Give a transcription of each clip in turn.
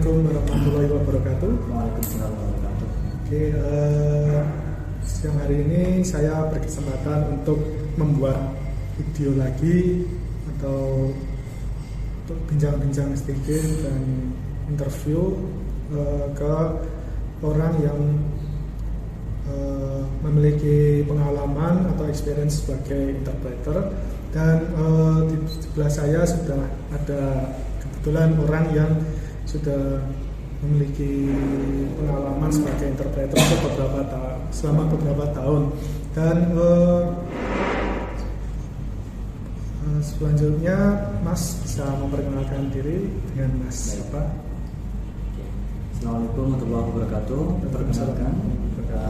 Assalamualaikum warahmatullahi wabarakatuh. Waalaikumsalam warahmatullahi wabarakatuh. Oke, siang hari ini saya berkesempatan untuk membuat video lagi atau untuk bincang-bincang sedikit dan interview ke orang yang memiliki pengalaman atau experience sebagai interpreter. Dan di sebelah saya sudah ada kebetulan orang yang sudah memiliki pengalaman sebagai interpreter selama beberapa tahun. Dan selanjutnya Mas bisa memperkenalkan diri dengan Mas siapa? Assalamualaikum warahmatullahi wabarakatuh. Perkenalkan,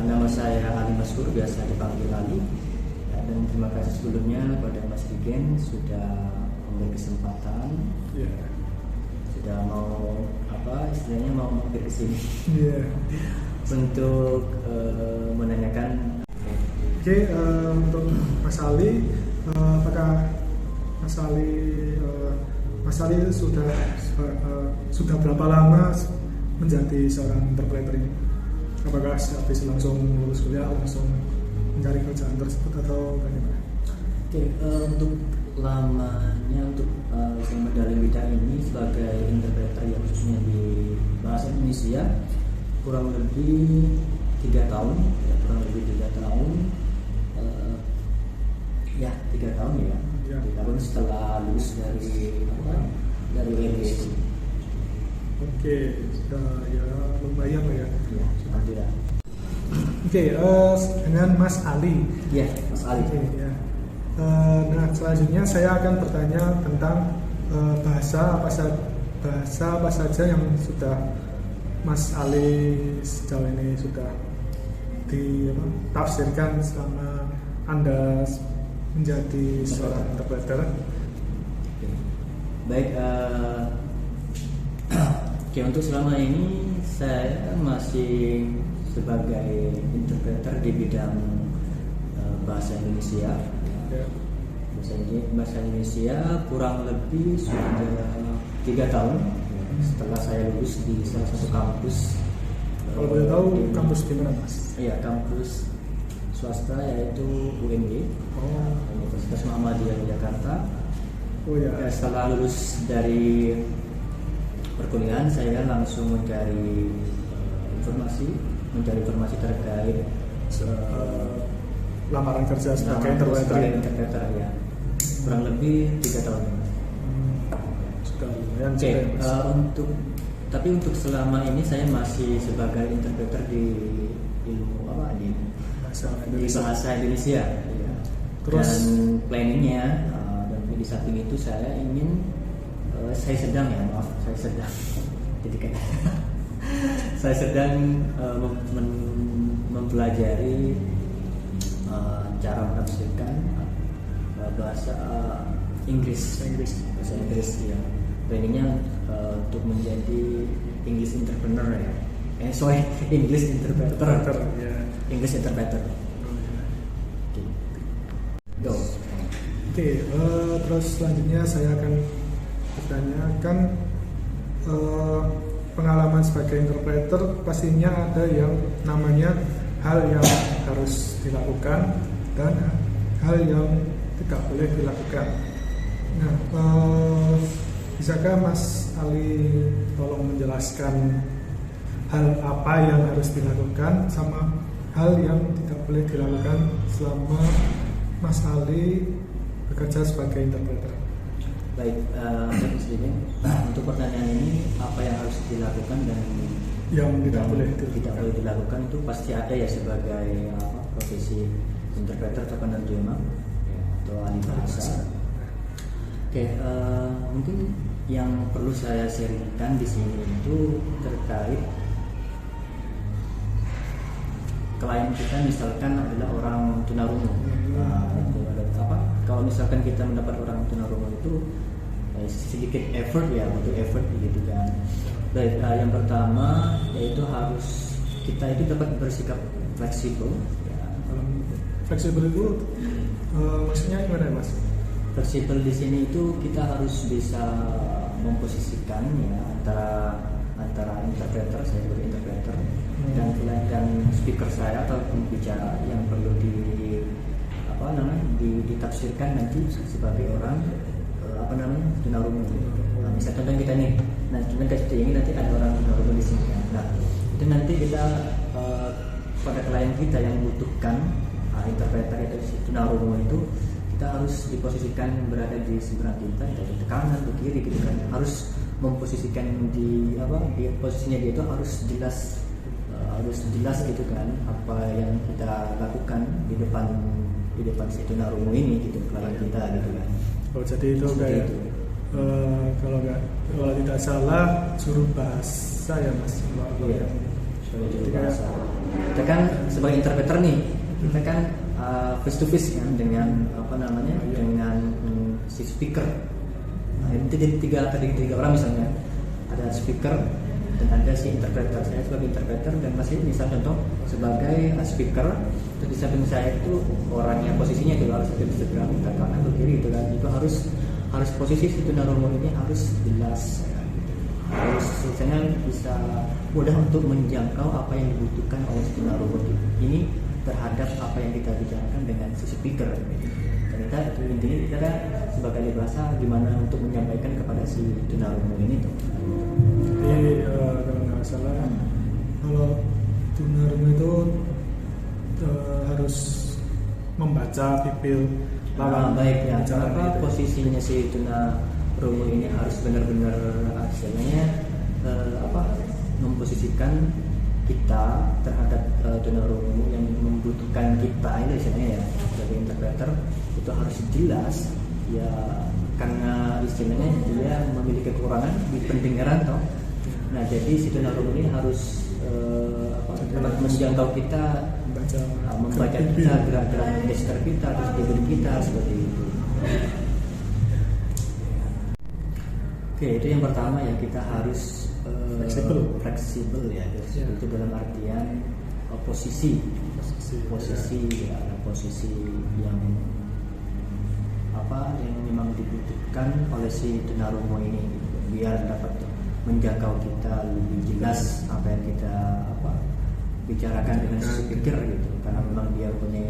nama saya Ali Maskur, biasa dipanggil Ali. Dan terima kasih sebelumnya kepada Mas Rigen sudah memberi kesempatan, sudah mau istilahnya mau mampir ke sini untuk menanyakan. Oke, untuk Mas Ali, apakah Mas Ali sudah berapa lama menjadi seorang interpreter ini? Apakah habis langsung lulus kuliah langsung mencari kerjaan tersebut atau bagaimana? Oke, untuk lamanya untuk medali bidang ini sebagai interpreter yang khususnya di bahasa Indonesia kurang lebih 3 tahun, kurang lebih 3 tahun, 3 tahun ya. 3 tahun setelah lulus dari UNB. Oke, sudah ya lumayan lah ya. Ya, alhamdulillah. Oke, dengan Mas Ali. Ya, Mas Ali. Oke, ya. Nah, selanjutnya saya akan bertanya tentang bahasa apa saja yang sudah Mas Ali sejauh ini sudah ditafsirkan selama Anda menjadi seorang interpreter. Baik, oke, untuk selama ini saya masih sebagai interpreter di bidang bahasa Indonesia. Bahasa Indonesia kurang lebih sudah 3 tahun setelah saya lulus di salah satu kampus. Kalau boleh tahu kampus di mana, Mas? Iya, kampus swasta yaitu UNJ, Universitas Muhammadiyah Jakarta. Setelah lulus dari perkuliahan saya langsung mencari informasi terkait lamaran kerja sebagai interpreter ya. Kurang lebih 3 tahun. Sudah lumayan. Tapi untuk selama ini saya masih sebagai interpreter di ilmu bahasa Indonesia. Ya. Terus dan planningnya dan di samping itu saya ingin jadi kan saya sedang mempelajari cara menafsirkan bahasa Inggris ya. Planningnya untuk menjadi English entrepreneur ya. English interpreter. English interpreter. Go. Oke, terus selanjutnya saya akan bertanyakan pengalaman sebagai interpreter. Pastinya ada yang namanya hal yang harus dilakukan dan hal yang tidak boleh dilakukan. Nah, bisakah Mas Ali tolong menjelaskan hal apa yang harus dilakukan sama hal yang tidak boleh dilakukan selama Mas Ali bekerja sebagai interpreter? Baik, untuk pertanyaan ini apa yang harus dilakukan dan yang tidak boleh dilakukan itu pasti ada ya sebagai profesi interpreter atau penerjemah atau ahli bahasa. Oke, mungkin yang perlu saya sharingkan di sini itu terkait klien kita misalkan adalah orang tunarungu. Kalau misalkan kita mendapat orang tunarungu itu sedikit effort butuh effort gitu kan. Baik, yang pertama yaitu harus kita itu dapat bersikap fleksibel. Fleksibel itu maksudnya gimana, Mas? Fleksibel di sini itu kita harus bisa memposisikan ya antara antara interpreter, saya sebagai interpreter, dan speaker saya atau pembicara yang perlu ditafsirkan nanti sebagai orang tunarungu. Nah, misalnya contoh kita nih, nah contoh kayak ini nanti ada orang tunarungu di sini. Nah itu nanti kita pada klien kita yang membutuhkan interpreter itu tunarungu itu, kita harus diposisikan berada di seberang kita, dari kanan ke kiri gitu kan, harus memposisikan di posisinya dia itu harus jelas gitu kan, apa yang kita lakukan di depan si tunarungu ini gitu, klien kita gitu kan. Oh jadi itu kayak kalau tidak salah juru bahasa ya Mas. Iya, juru bahasa. Kita kan sebagai interpreter nih, kita kan face to face kan dengan dengan si speaker. Nah, ini tiga orang misalnya, ada speaker dan ada si interpreter. Saya sebagai interpreter dan masih misal contoh sebagai speaker, terus di samping saya itu orang yang posisinya itu harus ada di sebelah kanan atau kiri gitu kan. Itu harus posisi si tunarungu ini harus jelas, harus misalnya bisa mudah untuk menjangkau apa yang dibutuhkan oleh si tunarungu ini terhadap apa yang kita bicarakan dengan si speaker. Ternyata itu intinya kita sebagai ahli bahasa gimana untuk menyampaikan kepada si tunarungu ini tuh. Jadi kalau nggak salah, kalau tunarungu itu harus membaca pipil lawan. Baik ya. Kenapa posisinya si tunarungu ini harus benar-benar hasilnya memposisikan kita terhadap tunarungu yang membutuhkan kita ini istilahnya ya, sebagai interpreter itu harus jelas ya, karena istilahnya dia memiliki kekurangan di pendengaran toh. Nah jadi si tunarungu ini harus menjangkau kita, membaca kita, gerak-gerak gestur kita, terus bibir kita seperti itu. Oke, itu yang pertama ya, kita harus fleksibel ya. Itu dalam artian posisi ya, posisi yang yang memang dibutuhkan oleh si tunarungu ini gitu, biar dapat menjangkau kita lebih jelas apa yang kita bicarakan dengan speaker gitu, karena memang dia punya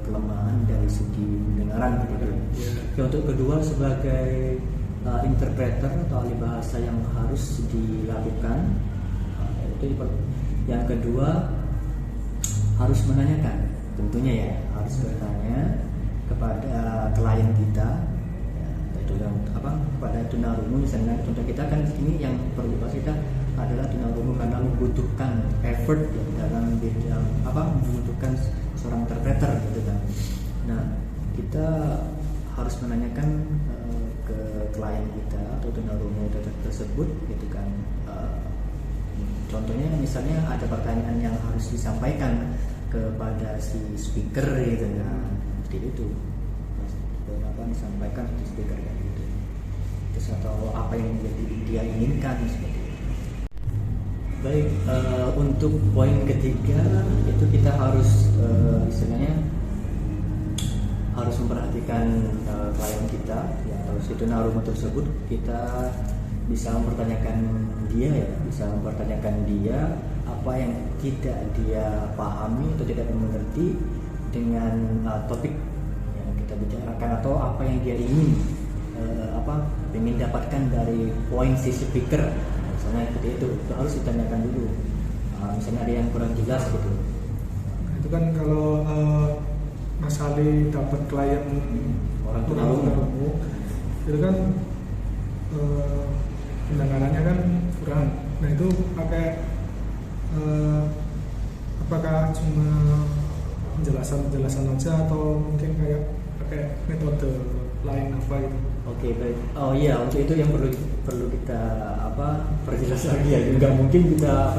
kelemahan dari segi pendengaran gitu. Ya, untuk kedua sebagai interpreter atau ahli bahasa yang harus dilakukan itu yang kedua harus menanyakan, tentunya ya harus bertanya kepada klien kita ya, itu yang kepada tunarungu misalnya. Contoh kita kan ini yang perlu kita adalah tunarungu karena membutuhkan effort ya, dalam bidang membutuhkan seorang interpreter gitu kan. Nah kita harus menanyakan ke klien kita atau tunarungu tersebut gitu kan. Contohnya misalnya ada pertanyaan yang harus disampaikan kepada si speaker gitu kan, seperti itu. Disampaikan di speaker kan gitu. Terus atau apa yang dia inginkan seperti itu. Baik, untuk poin ketiga itu kita harus istilahnya harus memperhatikan klien kita ya, atau si tunarungu tersebut. Kita bisa mempertanyakan dia apa yang tidak dia pahami atau tidak mengerti dengan topik yang kita bicarakan, atau apa yang dia ingin ingin dapatkan dari poin si speaker misalnya seperti itu harus ditanyakan dulu. Misalnya ada yang kurang jelas gitu. Itu kan kalau Mas Ali dapat klien orang tunarungu itu kan pendengarannya kan kurang. Nah itu pakai apakah cuma penjelasan aja atau mungkin kayak pakai metode lain apa gitu? Oke, baik. Oh iya, untuk itu yang perlu kita perjelas lagi ya. Nggak mungkin kita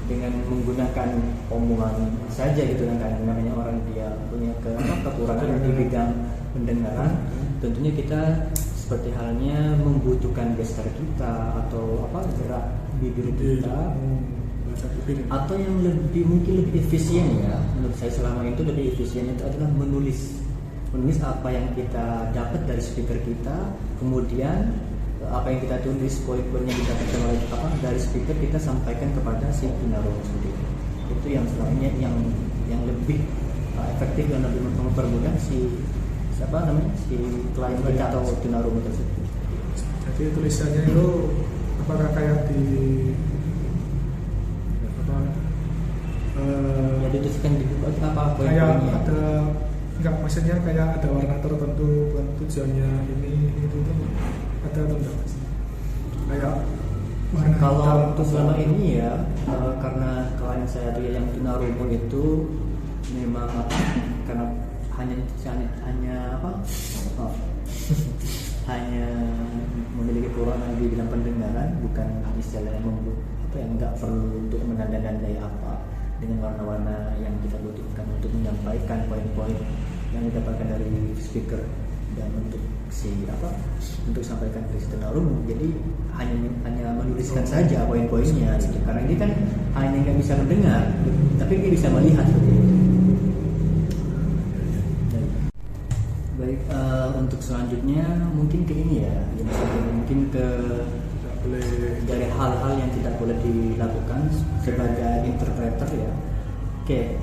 dengan menggunakan omongan saja gitu kan, namanya orang dia punya kekurangan di bidang pendengaran. Tentunya kita seperti halnya membutuhkan gestur kita atau gerak bibir kita, atau yang mungkin lebih efisien ya menurut saya selama itu lebih efisien itu adalah menulis apa yang kita dapat dari speaker kita, kemudian apa yang kita tulis, poin-poin yang didapatkan oleh dari speaker kita sampaikan kepada si tunarungu sendiri. Itu yang sebenarnya yang lebih efektif dan lebih mempermudah si klien kita atau tunarungu tersebut. Jadi tulisannya itu apakah kayak di dituliskan di buku apa kayak poin-poinnya? ada enggak, maksudnya kayak ada warna tertentu buat tujuannya ini itu ada atau enggak mas? Kayak warna Kalau hitam untuk selama ini ya karena klien saya tuh yang tunarungu itu memang karena hanya hanya memiliki kekurangan di dalam pendengaran, bukan istilahnya nggak perlu untuk menanda-nandai apa dengan warna-warna yang kita butuhkan untuk menyampaikan poin-poin yang didapatkan dari speaker dan untuk sampaikan ke si tunarungu. Jadi hanya menuliskan saja poin-poinnya gitu. Karena ini kan hanya nggak bisa mendengar, tapi dia bisa melihat seperti itu. Baik, untuk selanjutnya mungkin ke ini ya, mungkin ke dari hal-hal yang tidak boleh dilakukan sebagai interpreter ya. Oke,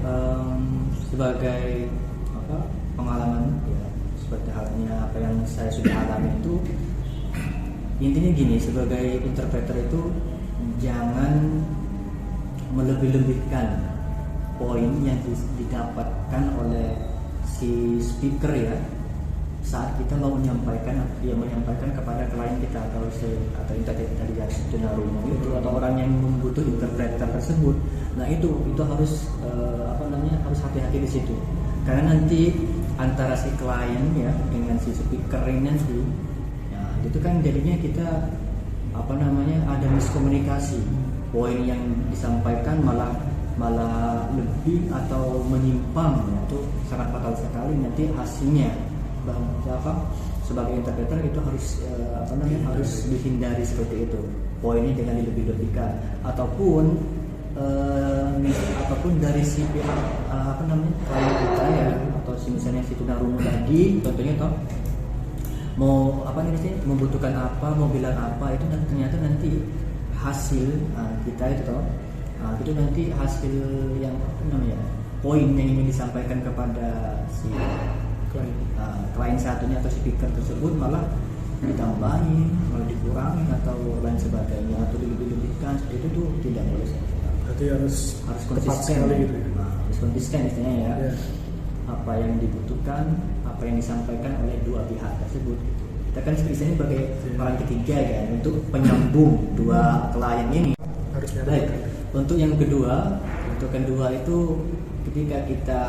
sebagai pengalaman ya, seperti halnya apa yang saya sudah alami itu, intinya gini, sebagai interpreter itu jangan melebih-lebihkan poin yang didapatkan oleh si speaker ya saat kita mau menyampaikan kepada klien kita atau tunarungu itu atau orang yang membutuh interpreter tersebut. Nah itu harus harus hati-hati di situ, karena nanti antara si klien ya dengan si speaker ini nanti ya itu kan jadinya kita ada miskomunikasi, poin yang disampaikan malah lebih atau menyimpang ya, itu sangat fatal sekali nanti hasilnya. Sebagai interpreter itu harus dihindari seperti itu, poinnya jangan dilebih-lebihkan ataupun dari si pihak klien kita ya atau misalnya si tunarungu tadi contohnya mau membutuhkan apa, mau bilang apa, itu ternyata nanti hasil kita itu nanti hasil yang poin yang ingin disampaikan kepada si klien satunya atau speaker tersebut malah ditambahin, malah dikurangi atau lain sebagainya atau dilebih-lebihkan, itu tuh tidak boleh. Berarti harus konsisten gitu. Harus konsisten istilahnya ya. Yeah. Apa yang dibutuhkan, apa yang disampaikan oleh dua pihak tersebut. Kita kan istilahnya sebagai orang ketiga kan untuk penyambung dua klien ini. Harusnya. Baik. Untuk yang kedua itu ketika kita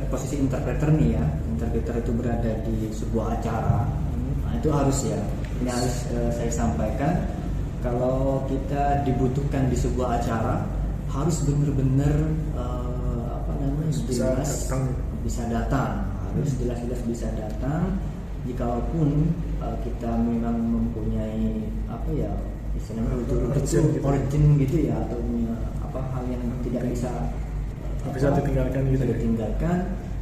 posisi interpreter nih ya, interpreter itu berada di sebuah acara, nah itu harus ya, ini harus saya sampaikan, kalau kita dibutuhkan di sebuah acara harus benar-benar bisa datang, harus jelas-jelas bisa datang. Jikalaupun kita memang mempunyai istilahnya origin gitu ya, atau punya hal yang tidak bisa ditinggalkan gitu.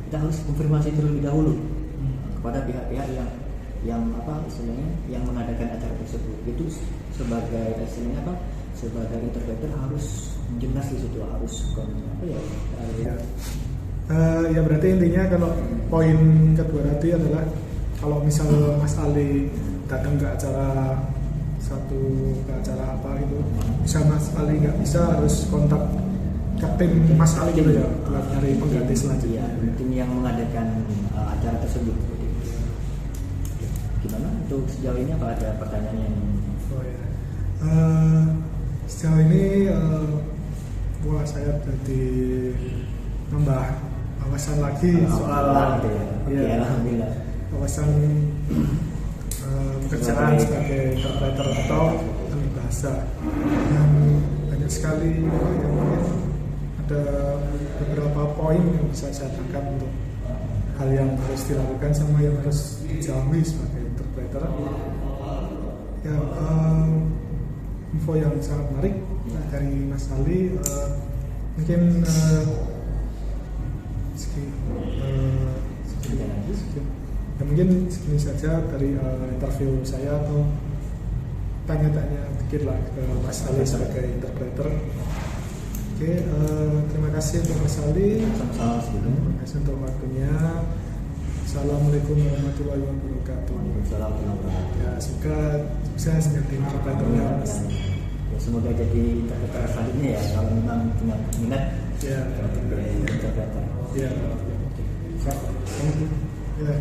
Kita harus konfirmasi terlebih dahulu kepada pihak-pihak yang yang mengadakan acara tersebut. Itu sebagai sebagai interpreter harus jelas di situ, harus ya berarti intinya kalau poin kedua tadi adalah kalau misal Mas Ali datang ke acara apa itu, bisa Mas Ali nggak bisa, harus kontak tim Mas Ali gitu ya, buat nyari pengganti selanjutnya. Tim yang mengadakan acara tersebut. Gimana untuk sejauh ini, apa ada pertanyaan yang? Sejauh ini saya jadi nambah wawasan lagi soal alhamdulillah. Wawasan pekerjaan sebagai interpreter atau ahli bahasa yang banyak sekali yang ada beberapa poin yang bisa saya tangkap untuk hal yang harus dilakukan sama yang harus dijauhi sebagai interpreter. Ya, info yang sangat menarik dari Mas Ali. Mungkin Ya, mungkin segini saja dari interview saya atau tanya-tanya dikit lah ke Mas Ali sebagai interpreter. Oke, terima kasih untuk Mas Ali. Sama-sama sebelum. Terima kasih untuk waktunya. Assalamualaikum warahmatullahi wabarakatuh. Waalaikumsalam warahmatullahi wabarakatuh. Ya, semoga sukses menjadi interpreternya Mas. Ya, semoga jadi interpreter selanjutnya ya, kalau memang punya minat Ya, untuk jadi interpreter. ya. Siap. Ya.